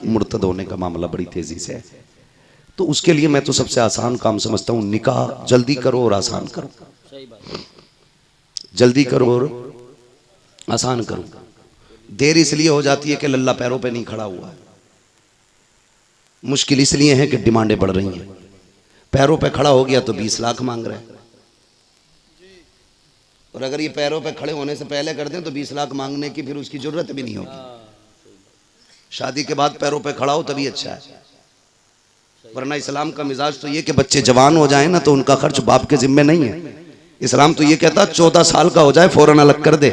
मुर्तद होने का मामला बड़ी तेजी से है। तो उसके लिए मैं तो सबसे आसान काम समझता हूँ, निकाह जल्दी करो और आसान करो, जल्दी करो और आसान करो। देर इसलिए हो जाती है कि लल्ला पैरों पे नहीं खड़ा हुआ है, मुश्किल इसलिए है कि डिमांडें बढ़ रही हैं। पैरों पे खड़ा हो गया तो 20 लाख मांग रहे हैं, और अगर ये पैरों पे खड़े होने से पहले कर दें तो 20 लाख मांगने की फिर उसकी जरूरत भी नहीं होगी। शादी के बाद पैरों पे खड़ा हो तभी अच्छा है, वरना इस्लाम का मिजाज तो ये कि बच्चे जवान हो जाएं ना तो उनका खर्च बाप के जिम्मे नहीं है। इस्लाम तो ये कहता 14 साल का हो जाए फौरन अलग कर दे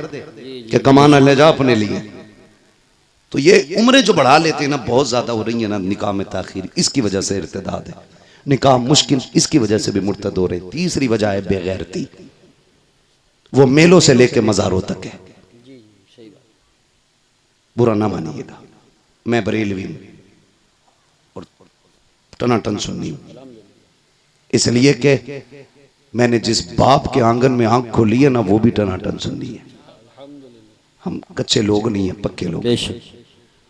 कि कमाना ले जा अपने लिए। तो ये उम्रें जो बढ़ा लेते हैं ना, बहुत ज्यादा हो रही है ना निकाह में ताखीर, इसकी वजह से इर्तिदाद है। निकाह मुश्किल इसकी वजह से भी मुर्तद हो रहे। तीसरी वजह है बेगैरती, वो मेलों से लेके मज़ारों तक है। बुरा ना मानिएगा, मैं बरेलवी हूं और टनाटन सुन्नी हूं, इसलिए कि मैंने जिस बाप के आंगन में आंख खोली है ना वो भी टनाटन सुन्नी है। हम कच्चे लोग नहीं है, पक्के लोग।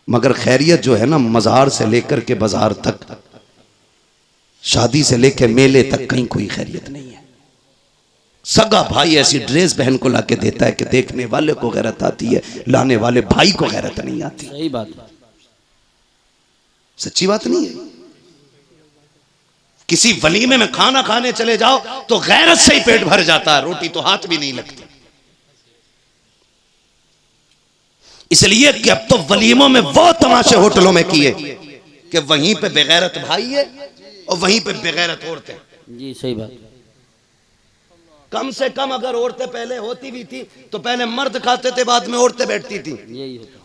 मगर खैरियत जो है ना, मज़ार से लेकर के बाजार तक, शादी से लेकर मेले तक कहीं कोई खैरियत नहीं है। सगा भाई ऐसी ड्रेस बहन को लाके देता है कि देखने वाले को गैरत आती है, लाने वाले भाई को गैरत नहीं आती। सही बात, सच्ची बात नहीं है। किसी वलीमे में खाना खाने चले जाओ तो गैरत से ही पेट भर जाता है, रोटी तो हाथ भी नहीं लगती। इसलिए कि अब तो वलीमों में वो तमाशे होटलों में किए कि वहीं पे बेगैरत भाई है और वहीं पे बेगैरत औरतें। जी सही बात। कम से कम अगर औरतें पहले होती भी थी तो पहले मर्द खाते थे, बाद में औरतें बैठती थी।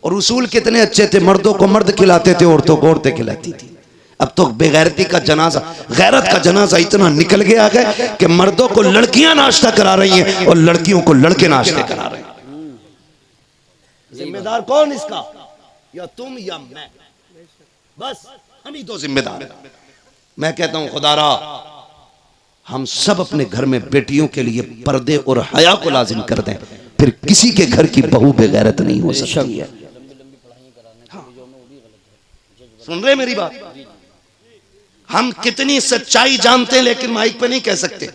और उसूल कितने अच्छे थे, मर्दों को मर्द खिलाते थे, औरतों को औरतें खिलाती थी। अब तो बेगैरती का जनाजा, गैरत का जनाजा इतना निकल गया है कि मर्दों को लड़कियां नाश्ता करा रही हैं और लड़कियों को लड़के नाश्ते करा रहे हैं। जिम्मेदार कौन इसका? या तुम या मैं, बस हम ही दो जिम्मेदार हैं। मैं कहता हूं खुदारा हम सब अपने घर में बेटियों के लिए पर्दे और हया को लाजिम कर दें, फिर किसी के घर की बहू बेगैरत नहीं हो सकती है। हाँ। सुन रहे मेरी बात? हम कितनी सच्चाई जानते हैं लेकिन माइक पे नहीं कह सकते,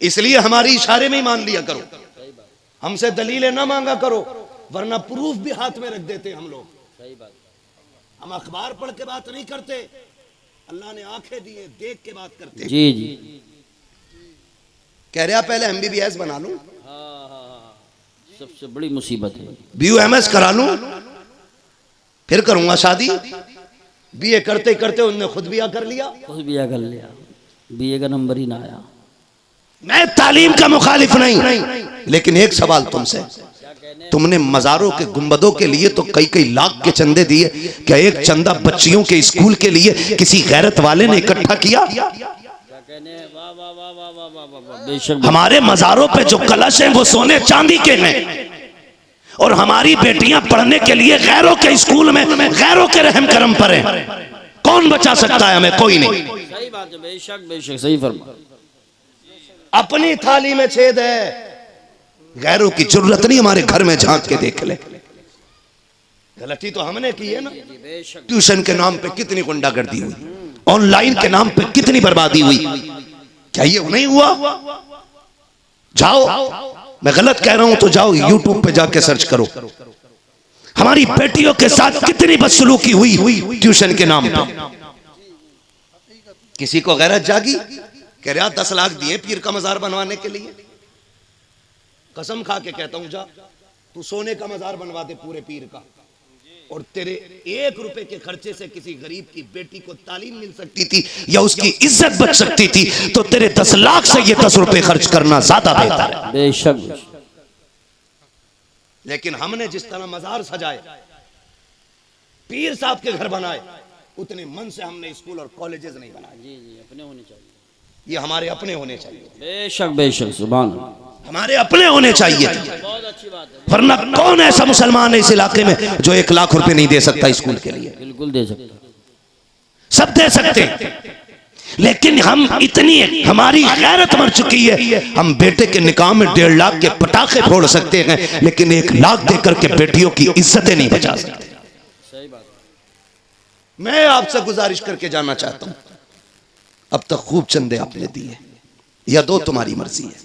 इसलिए हमारी इशारे में ही मान लिया करो। हमसे दलीलें ना मांगा करो, वरना प्रूफ भी हाथ में रख देते हम लोग। हम अखबार पढ़ के बात नहीं करते, अल्लाह ने आंखें दी है, देख के बात करते। जी जी। कह रहा पहले MBBS बना लूं, सबसे बड़ी मुसीबत है। BUMS करा लूं, फिर करूंगा शादी। BA करते करते उन्होंने खुद बिया कर लिया, BA का नंबर ही ना आया। मैं तालीम का मुखालिफ नहीं, लेकिन एक सवाल तुमसे, तुमने मज़ारों के गुंबदों के लिए तो कई कई लाख के चंदे दिए, क्या एक चंदा बच्चियों के स्कूल के लिए किसी गैरत वाले ने इकट्ठा किया? हमारे मज़ारों पे जो कलश हैं वो सोने चांदी के हैं, और हमारी बेटियां पढ़ने के लिए गैरों के स्कूल में गैरों के रहम करम पर हैं। कौन बचा सकता है हमें? कोई नहीं। सही बात है, बेशक बेशक सही फरमा। अपनी थाली में छेद है, गैरों की जरूरत नहीं हमारे घर में झांक के देख ले। गलती तो हमने की है ना। ट्यूशन के नाम पे कितनी गुंडागर्दी हुई, ऑनलाइन के नाम पे कितनी बर्बादी हुई, क्या ये नहीं हुआ? जाओ, मैं गलत कह रहा हूं तो जाओ YouTube पे जाके सर्च करो। हमारी बेटियों के साथ कितनी बदसलूकी हुई ट्यूशन के नाम पे। किसी को गैरत जागी, कह रहा 10 लाख दिए पीर का मजार बनवाने के लिए। कसम खा के कहता हूं, जा तू सोने का मजार बनवा दे पूरे पीर का, और तेरे 1 रुपए के खर्चे से किसी गरीब की बेटी को तालीम मिल सकती थी या उसकी इज्जत बच सकती थी, तो तेरे 10 लाख से ये 10 रुपए खर्च करना ज्यादा बेहतर है। बेशक। लेकिन हमने जिस तरह मजार सजाए, पीर साहब के घर बनाए, उतने मन से हमने स्कूल और कॉलेजेस नहीं बनाए। जी जी, अपने होने चाहिए, ये हमारे अपने होने चाहिए। बेशक बेशक, सुभान अल्लाह, हमारे अपने होने चाहिए। बहुत अच्छी बात है। वरना कौन ऐसा मुसलमान है इस इलाके में जो 1 लाख रुपए नहीं दे सकता स्कूल के लिए? बिल्कुल दे सकता, सब दे सकते, लेकिन हम इतनी, हमारी गैरत मर चुकी है, हम बेटे के निकाह में 1.5 लाख के पटाखे फोड़ सकते हैं, लेकिन 1 लाख देकर के बेटियों की इज्जतें नहीं बचा सकते। सही बात। मैं आपसे गुजारिश करके जाना चाहता हूं, अब तक खूब चंदे आपने दिए या दो, तुम्हारी मर्जी है,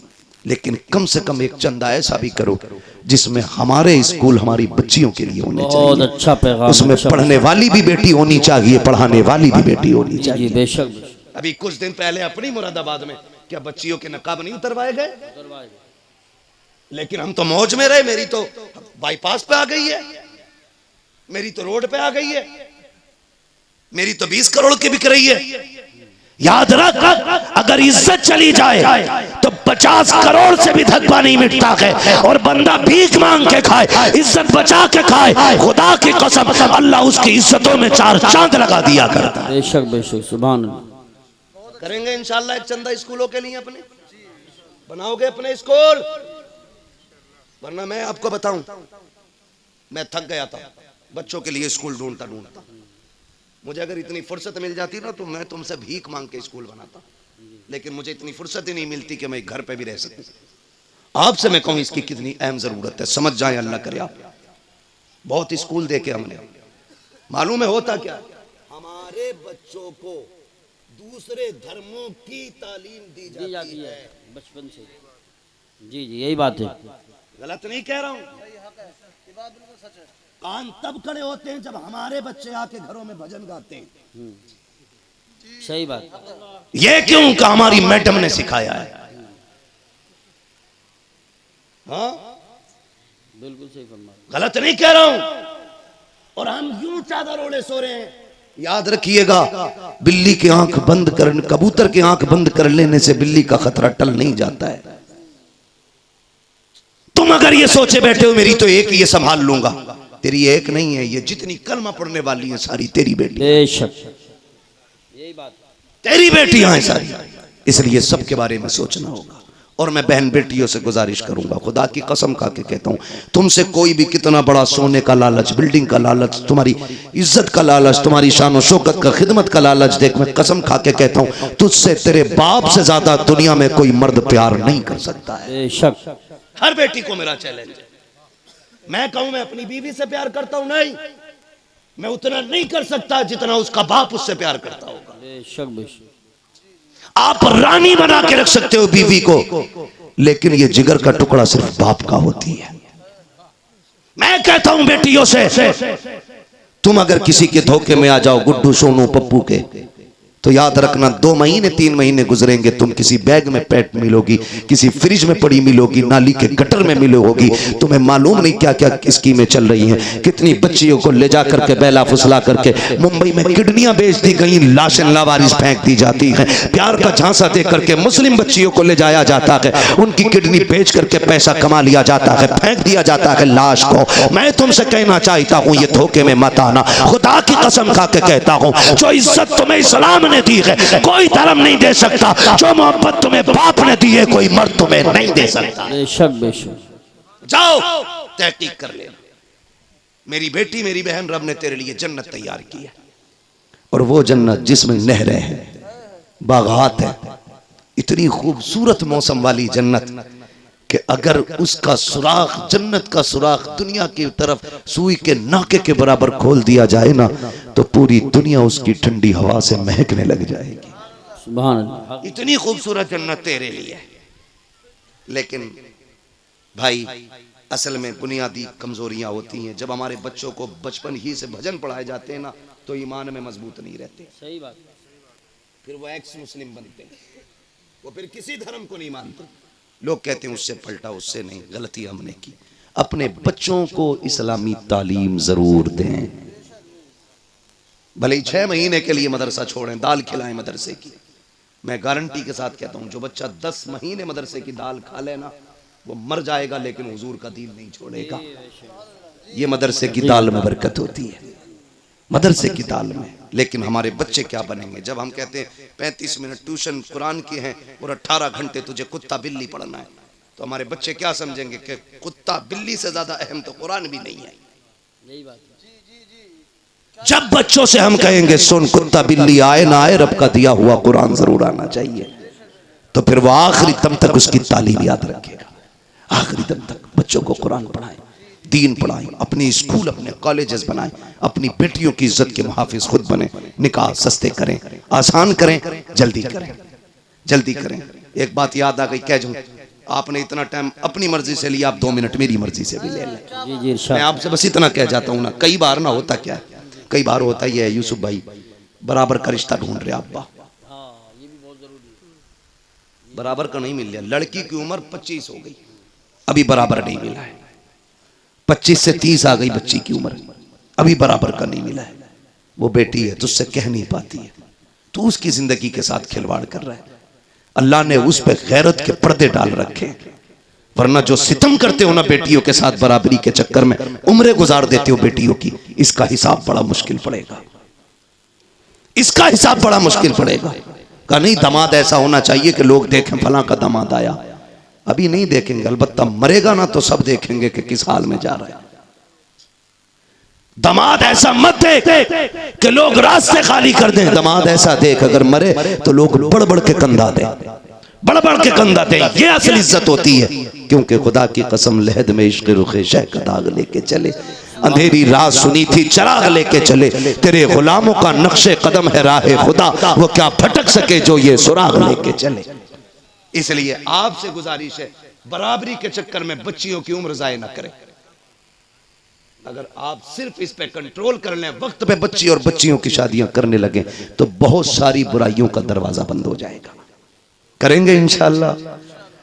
लेकिन कम से कम एक चंदा ऐसा भी करो जिसमें हमारे स्कूल हमारी बच्चियों के लिए होने बहुत चाहिए। अच्छा पैगाम, उसमें अच्छा पढ़ने वाली भी बेटी होनी चाहिए, पढ़ाने वाली भी बेटी होनी जी चाहिए। बेशक बेशक। अभी कुछ दिन पहले अपनी मुरादाबाद में क्या बच्चियों के नकाब नहीं उतरवाए गए? लेकिन हम तो मौज में रहे। मेरी तो बाईपास पे आ गई है, मेरी तो रोड पे आ गई है, मेरी तो 20 करोड़ की बिक रही है। याद रख, अगर इज्जत चली जाए तो 50 करोड़ से भी धब्बा नहीं मिटता है, और बंदा भीख मांग के खाए, इज्जत बचा के खाए, खुदा की कसम अल्लाह उसकी इज्जतों में 4 चांद लगा दिया करता है। बेशक बेशक, सुभान अल्लाह। करेंगे इंशाल्लाह एक चंदा स्कूलों के लिए, अपने बनाओगे अपने स्कूल, वरना मैं आपको बताऊं, मैं थक गया था बच्चों के लिए स्कूल ढूंढता ढूंढता। मुझे अगर इतनी फुर्सत मिल जाती ना तो मैं तुमसे भीख मांग के स्कूल बनाता, लेकिन मुझे इतनी फुर्सत ही नहीं मिलती कि मैं घर पे भी रह सकूं। आपसे मैं कहूं इसकी कितनी अहम जरूरत है, समझ जाए, अल्लाह करे आप। बहुत स्कूल देखे हमने, मालूम है होता क्या, हमारे बच्चों को दूसरे धर्मों की तालीम दी जाती है बचपन से। जी जी यही बात है, गलत नहीं कह रहा हूं। कान तब खड़े होते हैं जब हमारे बच्चे आके घरों में भजन गाते हैं। सही बात। ये क्यों का हमारी मैडम ने सिखाया है। हाँ बिल्कुल सही फरमा, गलत नहीं कह रहा हूं। और हम यूं चादर ओढ़े सो रहे हैं। याद रखिएगा, बिल्ली की आंख बंद कर, कबूतर की आंख बंद कर लेने से बिल्ली का खतरा टल नहीं जाता है। तुम अगर ये सोचे बैठे हो मेरी तो एक ये संभाल लूंगा, तेरी एक नहीं है, ये जितनी कलमा पढ़ने वाली है सारी तेरी बेटी, बेशक यही बात, तेरी बेटियां हैं सारी। इसलिए सबके बारे में सोचना होगा। और मैं बहन बेटियों से गुजारिश करूंगा, खुदा की कसम खा के कहता हूं, तुमसे कोई भी कितना बड़ा सोने का लालच, बिल्डिंग का लालच, तुम्हारी इज्जत का लालच, तुम्हारी शान और शौकत का, खिदमत का लालच देख, मैं कसम खा के कहता हूं तुझसे तेरे बाप से ज्यादा दुनिया में कोई मर्द प्यार नहीं कर सकता है। बेशक। हर बेटी को मेरा चैलेंज है। मैं कहूं मैं अपनी बीवी से प्यार करता हूं, नहीं, मैं उतना नहीं कर सकता जितना उसका बाप उससे प्यार करता होगा। बेशक बेशक। आप रानी बना के रख सकते हो बीवी को, लेकिन ये जिगर का टुकड़ा सिर्फ बाप का होती है। मैं कहता हूं बेटियों से, तुम अगर किसी के धोखे में आ जाओ, गुड्डू सोनू पप्पू के, तो याद रखना 2 महीने 3 महीने गुजरेंगे, तुम किसी बैग में पैट मिलोगी, किसी फ्रिज में पड़ी मिलोगी, नाली के गटर में मिलोगी। तुम्हें मालूम नहीं क्या क्या स्कीमें चल रही हैं। कितनी बच्चियों को ले जा करके बेला फुसला करके मुंबई में किडनियां बेच दी गई, लाशें लावारिस फेंक दी जाती हैं। प्यार का झांसा दे करके मुस्लिम बच्चियों को ले जाया जाता है, उनकी किडनी बेच करके पैसा कमा लिया जाता है, फेंक दिया जाता है लाश को। मैं तुमसे कहना चाहता हूं ये धोखे में मत आना। खुदा की कसम खा के कहता हूं, जो इज्जत तुम्हें इस्लाम ने दी है कोई धर्म नहीं दे सकता, जो मोहब्बत तुम्हें बाप ने दी है कोई मर्द तुम्हें नहीं दे सकता। बेशक बेशक। जाओ तहकीक कर ले। मेरी बेटी मेरी बहन, रब ने तेरे लिए जन्नत तैयार की है, और वो जन्नत जिसमें नहरें हैं, बागात है, इतनी खूबसूरत मौसम वाली जन्नत कि अगर उसका सुराख, जन्नत का सुराख दुनिया की तरफ सुई के नाके के बराबर खोल दिया जाए ना, तो पूरी दुनिया उसकी ठंडी हवा से महकने लग जाएगी। सुभान अल्लाह। इतनी खूबसूरत जन्नत तेरे लिए। लेकिन भाई असल में बुनियादी कमजोरियां होती हैं। जब हमारे बच्चों को बचपन ही से भजन पढ़ाए जाते हैं ना, तो ईमान में मजबूत नहीं रहते। सही बात। फिर वो एक्स मुस्लिम बनते हैं, वो फिर किसी धर्म को नहीं मानते। लोग कहते हैं उससे पलटा, उससे नहीं, गलती हमने की। अपने बच्चों को इस्लामी तालीम जरूर दें, भले ही 6 महीने के लिए मदरसा छोड़ें, दाल खिलाएं मदरसे की। मैं गारंटी के साथ कहता हूं जो बच्चा 10 महीने मदरसे की दाल खा लेना वो मर जाएगा, लेकिन हुजूर का दीन नहीं छोड़ेगा। ये मदरसे की दाल में बरकत होती है, मदरसे की दाल में। लेकिन हमारे बच्चे क्या बनेंगे जब हम कहते हैं 35 मिनट ट्यूशन कुरान की है और 18 घंटे तुझे कुत्ता बिल्ली पढ़ना है, तो हमारे बच्चे क्या समझेंगे कि कुत्ता बिल्ली से ज्यादा अहम तो कुरान भी नहीं है। यही बात। जब बच्चों से हम कहेंगे सुन, कुत्ता बिल्ली आए ना आए, रब का दिया हुआ कुरान जरूर आना चाहिए, तो फिर वो आखिरी दम तक उसकी तालीम याद रखेगा। आखिरी दम तक बच्चों को कुरान पढ़ाएं। दीन पढ़ाएं, अपने स्कूल अपने कॉलेजेस बनाएं, अपनी बेटियों की इज्जत के मुहाफिज खुद बने, निकाह सस्ते करें, आसान करें, जल्दी करें, जल्दी करें। एक बात याद आ गई, कह दूं, आपने इतना टाइम अपनी मर्जी से लिया, आप 2 मिनट मेरी मर्जी से भी ले लें। जी जी इरशाद। मैं आपसे बस इतना कह जाता हूँ ना, कई बार ना होता क्या है, कई बार होता ही है यूसुफ भाई, बराबर का रिश्ता ढूंढ रहे अब्बा, बराबर का नहीं मिल रहा। लड़की की उम्र 25 हो गई, अभी बराबर नहीं मिला है। 25 से 30 आ गई बच्ची की उम्र, अभी बराबर का नहीं मिला है। वो बेटी है, तुझसे कह नहीं पाती है, तू उसकी जिंदगी के साथ खिलवाड़ कर रहा है। अल्लाह ने उस पे गैरत के पर्दे डाल रखे, वरना जो सितम करते हो ना बेटियों के साथ बराबरी के चक्कर में, उम्रें गुजार देते हो बेटियों की, इसका हिसाब बड़ा मुश्किल पड़ेगा, इसका हिसाब बड़ा मुश्किल पड़ेगा। का नहीं, दामाद ऐसा होना चाहिए कि लोग देखें फलां का दामाद आया। अभी नहीं देखेंगे, अलबत्ता मरेगा ना तो सब देखेंगे कि किस हाल में जा रहा है। दामाद ऐसा मत देख कि लोग रास्ते खाली कर दें, दामाद ऐसा देख अगर मरे तो लोग बढ़ बढ़ के कंधा दें, बढ़ बढ़ के कंधा दें। ये असल इज्जत होती है, क्योंकि खुदा की कसम लहद में इश्क रुखे शह का दाग लेके चले, अंधेरी रात सुनी थी चराग लेके चले, तेरे गुलामों का नक्शे कदम है राहे खुदा, वो क्या भटक सके जो ये सुराग लेके चले। इसलिए आपसे गुजारिश है, बराबरी के चक्कर में बच्चियों की उम्र जाया ना करें। अगर आप सिर्फ इस पे कंट्रोल कर लें, वक्त पे बच्ची और बच्चियों की शादियां करने लगे तो बहुत सारी बुराइयों का दरवाजा बंद हो जाएगा। करेंगे इंशाअल्लाह।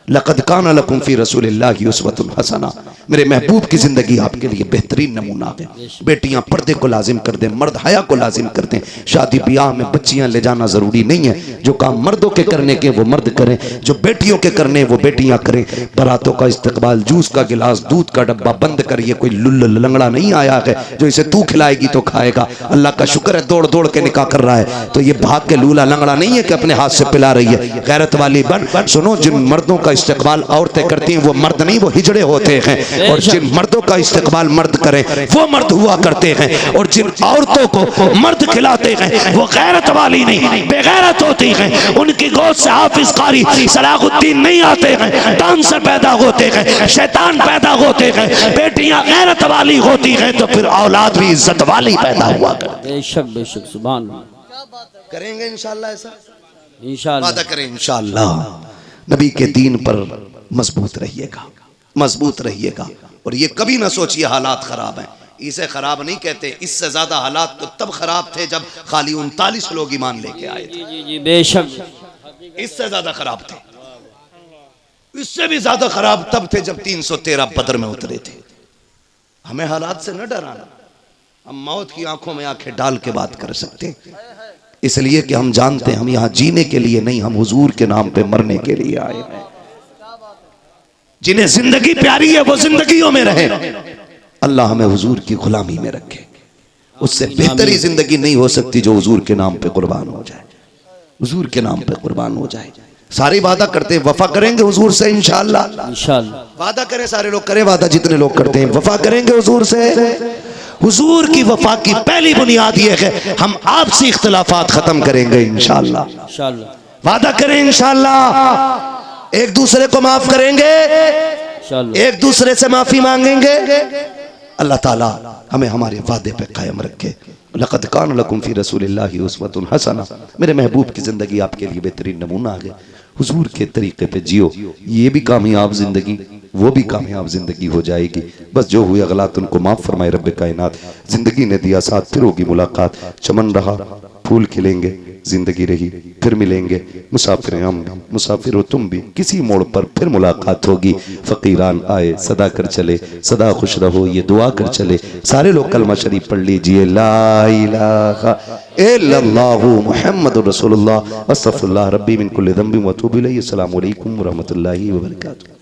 लक़द कान लकुम फ़ी रसूलिल्लाहि उस्वतुन हसना, मेरे महबूब की जिंदगी आपके लिए बेहतरीन नमूना है। बेटियां पर्दे को लाजिम कर दें, मर्द हया को लाजिम कर दें। शादी ब्याह में बच्चियां ले जाना जरूरी नहीं है, जो काम मर्दों के करने के वो मर्द करें, जो बेटियों के करने वो बेटियां करें। बारातों का इस्तकबाल, जूस का गिलास, दूध का डब्बा बंद करिए। कोई लुल्ल लंगड़ा नहीं आया है जो इसे तू खिलाएगी तो खाएगा। अल्लाह का शुक्र है दौड़ दौड़ के निकाह कर रहा है, तो ये भाग के लूला लंगड़ा नहीं है कि अपने हाथ से पिला रही है। गैरत वाली बन सुनो, जिन मर्दों का इस्तकबाल औरतें करती हैं वो मर्द नहीं, वो हिजड़े होते हैं। और जिन मर्दों का इस्तकबाल मर्द करें वो मर्द हुआ करते हैं। और जिन औरतों को मर्द खिलाते हैं वो गैरत वाली नहीं, बेगैरत होती हैं। उनकी गोद से हाफिज कारी सलाहुद्दीन नहीं आते हैं, डांसर पैदा होते हैं, शैतान पैदा होते हैं। बेटियां गैरत वाली होती हैं तो फिर औलाद भी इज्जत वाली पैदा हुआ करती है। बेशक बेशक, सुभान अल्लाह। करेंगे इंशाअल्लाह, ऐसा इंशाअल्लाह वादा करें इंशाअल्लाह। नबी के दीन पर मजबूत रहिएगा, मजबूत रहिएगा। और ये कभी ना सोचिए हालात खराब हैं, इसे खराब नहीं कहते। इससे ज्यादा हालात तो तब खराब थे जब खाली 39 लोग ईमान लेके आए थे। जी जी बेशक, इससे ज्यादा खराब थे, इससे भी ज्यादा खराब तब थे जब 313 बदर में उतरे थे। हमें हालात से न डराना, हम मौत की आंखों में आंखें डाल के बात कर सकते हैं, इसलिए कि हम जानते हैं हम यहाँ जीने के लिए नहीं, हम हुजूर के नाम पे मरने के लिए आए हैं। जिन्हें जिंदगी प्यारी है वो जिंदगियों में रहे, अल्लाह हमें हुजूर की गुलामी में रखे। उससे बेहतरी जिंदगी नहीं हो सकती जो हुजूर के नाम पे कुर्बान हो जाए, हुजूर के नाम पे कुर्बान हो जाए। सारे वादा करते हैं वफा करेंगे हुजूर से इंशाअल्लाह, इंशाअल्लाह वादा करें, सारे लोग करें वादा, जितने लोग करते हैं वफा करेंगे हुजूर से। हुजूर की वफा की पहली बुनियाद यह है हम आपसी इख्तिलाफात खत्म करेंगे इंशाअल्लाह, इंशाअल्लाह। वादा करें इंशाअल्लाह। एक दूसरे को माफ करेंगे, एक दूसरे से माफी मांगेंगे। अल्लाह ताला हमें हमारे वादे पे कायम रखे। लक़द कान लकुम फ़ी रसूलिल्लाहि उस्वतुन हसना, मेरे महबूब की ज़िंदगी आपके लिए बेहतरीन नमूना है। हुजूर के तरीके पे जियो, ये भी कामयाब ज़िंदगी, वो भी कामयाब ज़िंदगी हो जाएगी। बस जो हुए गलत उनको माफ़ फरमाए रब्बे कायनात। ज़िंदगी ने दिया साथ, फिर होगी मुलाकात। चमन रहा, फूल खिलेंगे, जिंदगी रही, फिर मिलेंगे। मुसाफिर हैं हम भी, मुसाफिर हो तुम भी, किसी मोड़ पर फिर मुलाकात होगी। फकीरान आए सदा कर चले, सदा खुश रहो ये दुआ कर चले। सारे लोग कलमा शरीफ पढ़ लीजिए, ला इलाहा इल्लल्लाहु मुहम्मदुर रसूलुल्लाह, अस्तगफिरुल्लाह रब्बी मिन कुल्ली ज़ंबिन व अतूबु इलैहि। अस्सलामु अलैकुम व रहमतुल्लाहि व बरकातुहू।